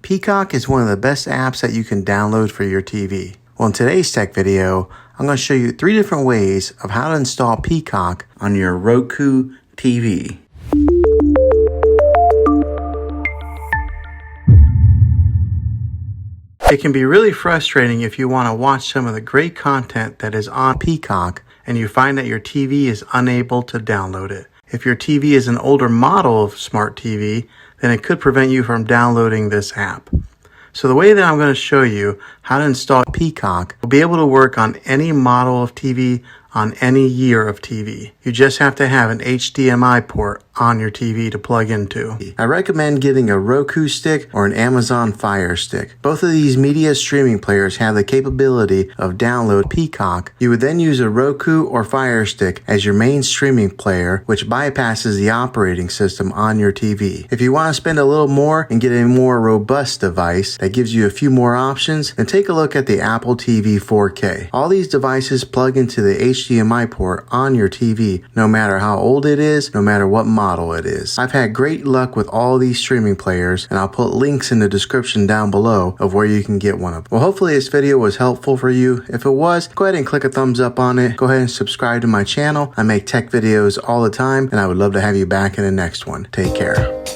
Peacock is one of the best apps that you can download for your TV. Well, in today's tech video, I'm going to show you 3 different ways of how to install Peacock on your Roku TV. It can be really frustrating if you want to watch some of the great content that is on Peacock and you find that your TV is unable to download it. If your TV is an older model of smart TV, then it could prevent you from downloading this app. So the way that I'm going to show you how to install Peacock will be able to work on any model of TV on any year of TV. You just have to have an HDMI port on your TV to plug into. I recommend getting a Roku stick or an Amazon Fire Stick. Both of these media streaming players have the capability of download Peacock. You would then use a Roku or Fire Stick as your main streaming player, which bypasses the operating system on your TV. If you want to spend a little more and get a more robust device that gives you a few more options, then take a look at the Apple TV 4K. All these devices plug into the HDMI port on your TV, no matter how old it is, no matter what model it is. I've had great luck with all these streaming players, and I'll put links in the description down below of where you can get one of them. Well, hopefully this video was helpful for you. If it was, go ahead and click a thumbs up on it. Go ahead and subscribe to my channel. I make tech videos all the time, and I would love to have you back in the next one. Take care.